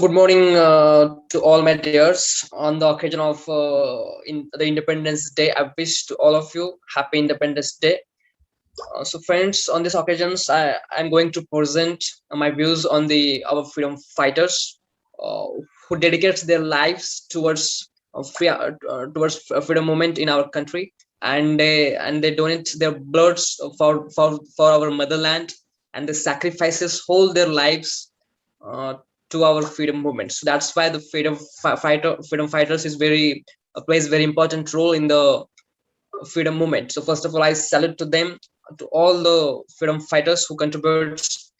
Good morning to all my dears. On the occasion of in the Independence Day, I wish to all of you happy Independence Day. So, friends, on these occasions, I'm going to present my views on the our freedom fighters uh, who dedicates their lives towards towards freedom movement in our country, and they donate their bloods for our motherland, and they sacrifices whole their lives uh, to our freedom movement. So that's why the freedom fighters is very plays very important role in the freedom movement. So first of all, I salute to them, to all the freedom fighters who contributes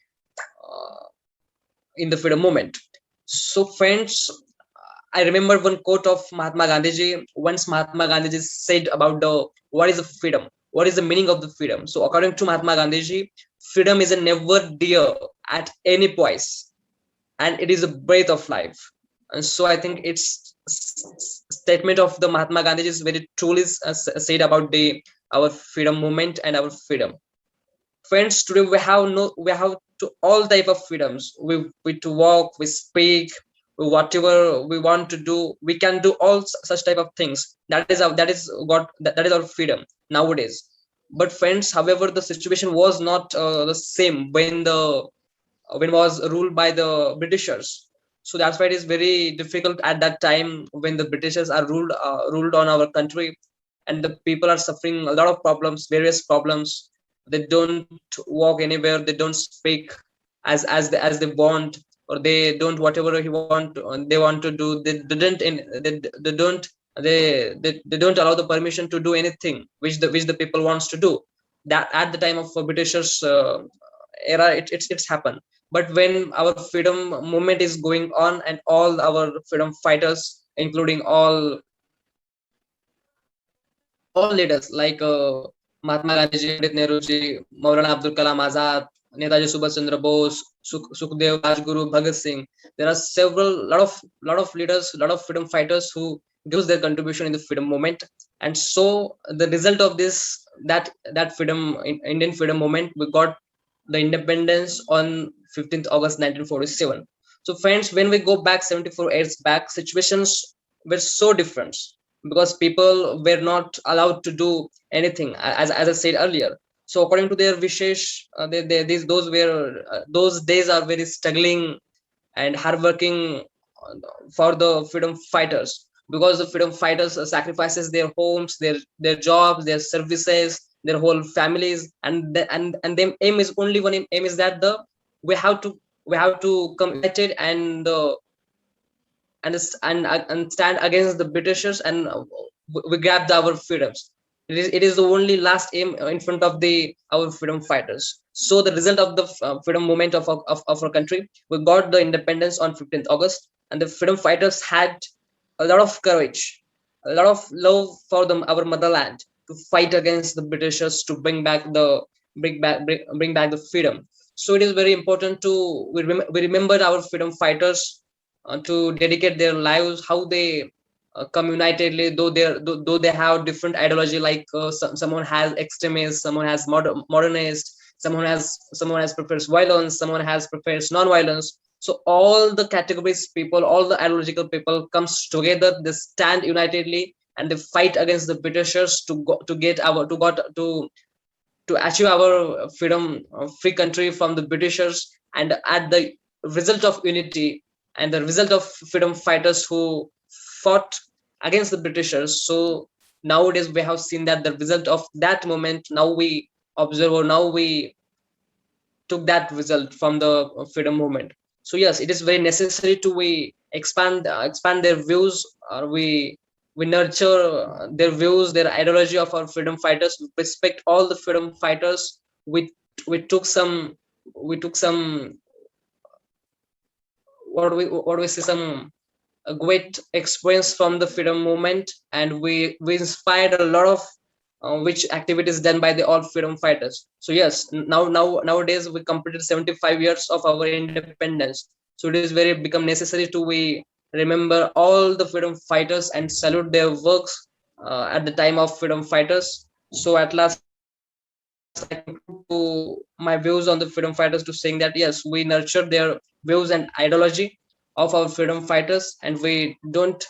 uh, in the freedom movement. So friends, I remember one quote of Mahatma Gandhiji. Once Mahatma Gandhiji said about the what is the freedom, what is the meaning of the freedom. So according to Mahatma Gandhiji, freedom is a never dear at any price, and it is a breath of life. And so I think it's statement of the Mahatma Gandhi is very truly said about the our freedom movement and our freedom. Friends, today we have to all type of freedoms. We to walk, we speak, whatever we want to do, we can do all such type of things. That is our freedom nowadays. But friends, however, the situation was not the same when was ruled by the Britishers. So that's why it is very difficult at that time when the Britishers are ruled on our country, and the people are suffering a lot of problems, various problems. They don't walk anywhere. They don't speak as they want, or they don't whatever they want to do. They don't allow the permission to do anything which the people wants to do. That at the time of Britishers era, it's happened. But when our freedom movement is going on, and all our freedom fighters, including all leaders like Mahatma Gandhi, Pandit Nehru ji, Maulana Abdul Kalam Azad, Netaji Subhash Chandra Bose, Sukhdev, Rajguru, Bhagat Singh. There are several lot of leaders, lot of freedom fighters who gives their contribution in the freedom movement. And so the result of this, that freedom Indian freedom movement, we got the independence on 15th August 1947. So friends, when we go back 74 years back, situations were so different because people were not allowed to do anything, as I said earlier. So according to their wishes, those days are very struggling and hardworking for the freedom fighters, because the freedom fighters sacrifices their homes, their jobs, their services, their whole families, and their aim is only one aim is that the we have to we have to come united and stand against the Britishers, and we grab our freedoms. It is the only last aim in front of the our freedom fighters. So the result of the freedom movement of our country, we got the independence on 15th August, and the freedom fighters had a lot of courage, a lot of love for our motherland, to fight against the Britishers, to bring back the freedom. So it is very important to we remember our freedom fighters, to dedicate their lives, how they come unitedly, though they have different ideology, like someone has extremist, someone has modernist, someone has prefers violence, someone has prefers non-violence. So all the categories people, all the ideological people comes together, they stand unitedly, and they fight against the Britishers to get our to achieve our freedom, free country from the Britishers. And at the result of unity, and the result of freedom fighters who fought against the Britishers. So nowadays we have seen that the result of that moment, now we observe, or now we took that result from the freedom movement. So yes, it is very necessary to we expand their views, or we nurture their views, their ideology of our freedom fighters, respect all the freedom fighters. We we took some we took some what we say, some a great experience from the freedom movement, and we inspired a lot of which activities done by the all freedom fighters. So yes, nowadays we completed 75 years of our independence. So it is very become necessary to we remember all the freedom fighters and salute their works at the time of freedom fighters. So at last, I conclude to my views on the freedom fighters to saying that yes, we nurture their views and ideology, of our freedom fighters, and we don't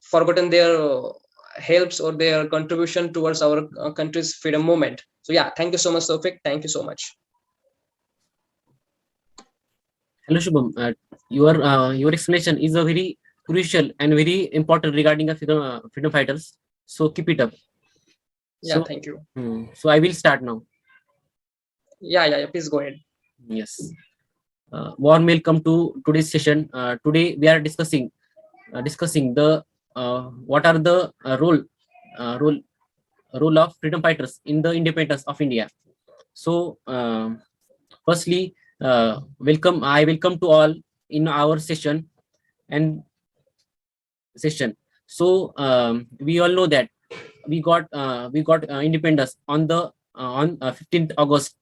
forgotten their helps or their contribution towards our country's freedom movement. So yeah, thank you so much, Sofik. Thank you so much. Hello, Shubham. Your explanation is a very crucial and very important regarding the freedom fighters. So keep it up. Yeah, So, thank you. so I will start now. Yeah, please go ahead. Yes. Warm welcome to today's session. Today we are discussing the what are the role of freedom fighters in the independence of India. So, firstly, welcome. I welcome to all in our session and session. So we all know that we got independence on the on 15th August,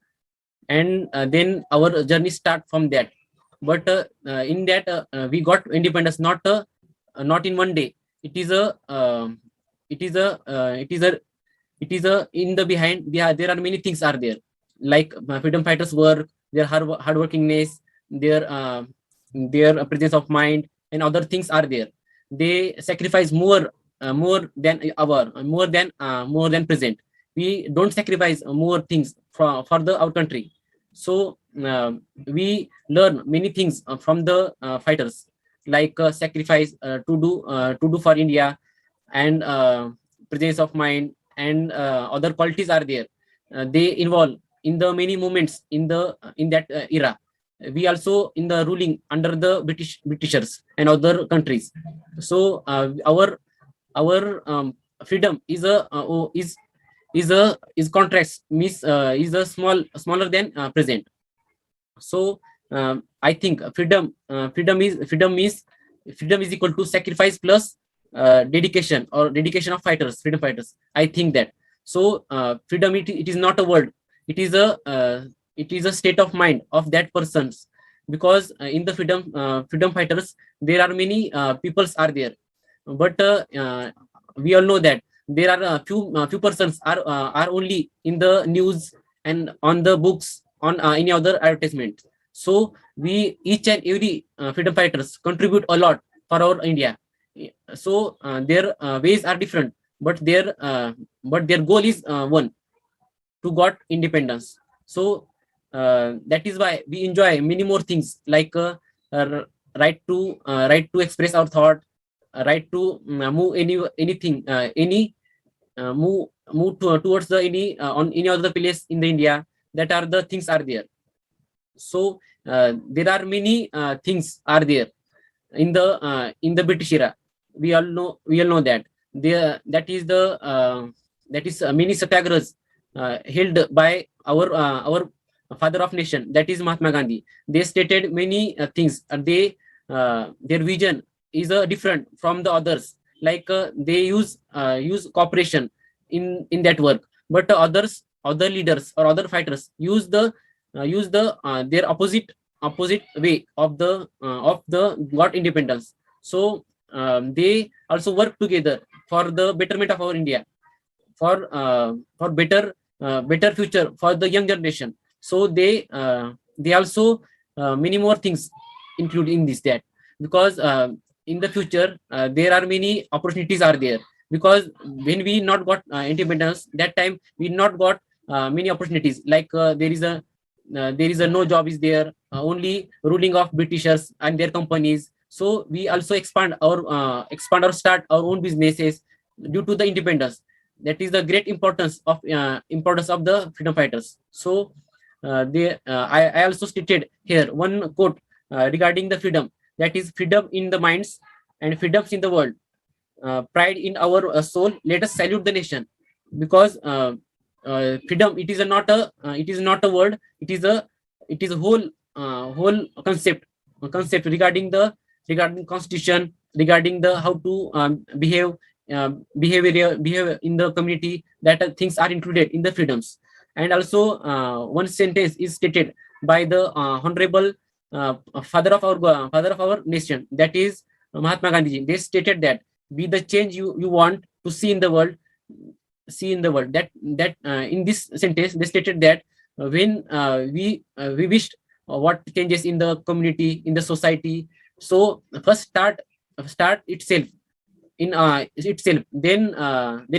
and then our journey start from that. But in that we got independence not in one day. It is a it is a it is a it is a in the behind. There are many things are there, like freedom fighters work, their hardworkingness, their presence of mind, and other things are there. They sacrifice more than present. We don't sacrifice more things for the our country. So we learn many things from the fighters, like sacrifice to do for India, and presence of mind, and other qualities are there. They involve in the many moments in that era. We also in the ruling under the Britishers and other countries. So our freedom is a is contrast means is a smaller than present. So I think freedom is equal to sacrifice plus dedication, or dedication of freedom fighters. I think that. So freedom, it is not a word. It is a state of mind of that person's. Because in the freedom fighters, there are many peoples are there. But we all know that there are a few persons are only in the news and on the books, on any other advertisement. So we each and every freedom fighters contribute a lot for our India. So their ways are different, but their goal is one, to got independence. So that is why we enjoy many more things, like uh, right to express our thought, right to move anything any towards the any on any other place in the India. That are the things are there. So there are many things are there in the British era. We all know that there that is many satyagrahas held by our father of nation, that is Mahatma Gandhi. They stated many things. Their vision is different from the others. Like they use cooperation in that work, but other leaders or other fighters use their opposite way of the got independence. So they also work together for the betterment of our India, for better future for the young generation. So they also many more things include in this, that because in the future there are many opportunities are there. Because when we not got independence, that time we not got many opportunities. Like there is a no job is there, only ruling of Britishers and their companies. So we also expand or start our own businesses due to the independence. That is the great importance of the freedom fighters. So I also stated here one quote regarding the freedom, that is freedom in the minds and freedoms in the world, pride in our soul, let us salute the nation. Because freedom, it is not a word. It is a whole concept regarding constitution, regarding the how to behave in the community. That things are included in the freedoms. And also one sentence is stated by the honorable father of our nation, that is Mahatma Gandhi. They stated that be the change you want to see in the world. That in this sentence they stated that when we wished what changes in the community, in the society, So first start itself in itself, then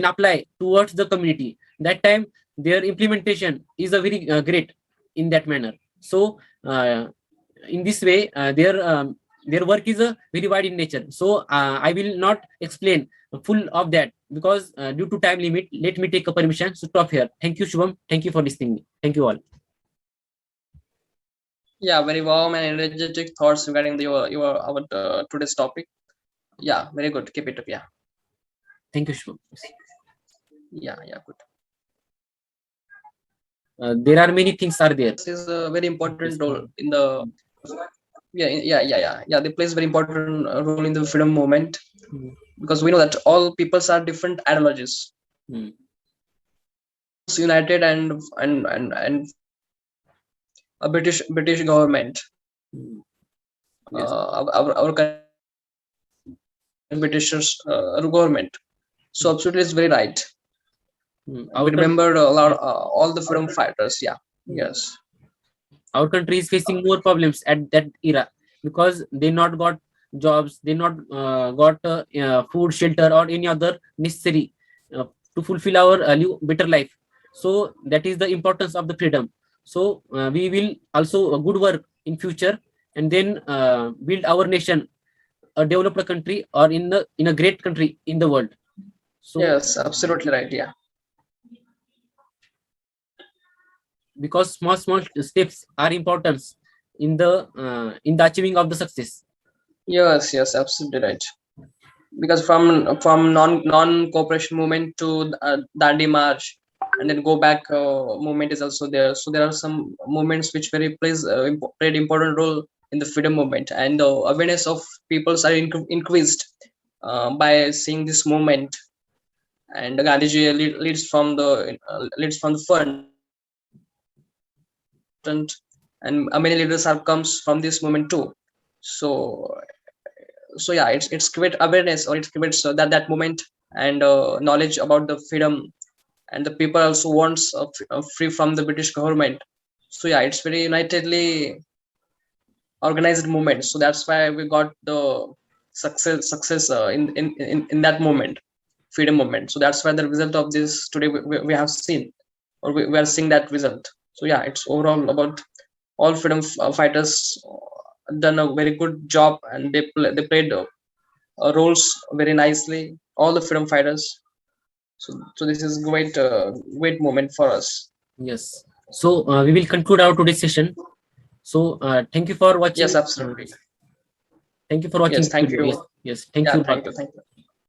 apply towards the community. That time their implementation is a very great in that manner. So in this way, their work is a very wide in nature. So I will not explain full of that because due to time limit, let me take a permission to stop here. Thank you, Shubham. Thank you for listening. Thank you all. Yeah, very warm and energetic thoughts regarding your our today's topic. Yeah, very good. Keep it up. Yeah, Thank you, Shubham. yeah, good. There are many things are there. This is a very Yes. important role in the yeah. They plays very important role in the freedom movement Mm. because we know that all peoples are different ideologies. Mm. United and a British government. Mm. Yes. Our British government. So absolutely, it's very right. We Our country, remember a lot all the freedom fighters. Yeah, yes. our country is facing more problems at that era because they not got jobs, they not got food, shelter, or any other necessary uh, to fulfill our better life. So that is the importance of the freedom. So we will also good work in future, and then build our nation a developed country or in a great country in the world. So Yes, absolutely right. Yeah. because small steps are important in the achieving of the success. Yes, absolutely right. Because from non cooperation movement to Dandi March, and then go back movement is also there. So there are some movements which very plays played important role in the freedom movement, and the awareness of peoples are increased by seeing this movement. And Gandhiji leads from the front, and many leaders are comes from this movement too. So yeah, it's create awareness, or it creates that moment, and knowledge about the freedom, and the people also wants free from the British government. So yeah, it's very unitedly organized movement. So that's why we got the success in that moment, freedom movement. So that's why the result of this today we have seen, or we are seeing that result. So yeah, it's overall about all freedom fighters done a very good job, and they played roles very nicely, all the freedom fighters. So this is great moment for us. Yes. So we will conclude our today's session. So thank you for Yes, watching. absolutely. Thank you for watching Yes, this thank video. Yes, you. yes. Thank Yeah, you. thank you.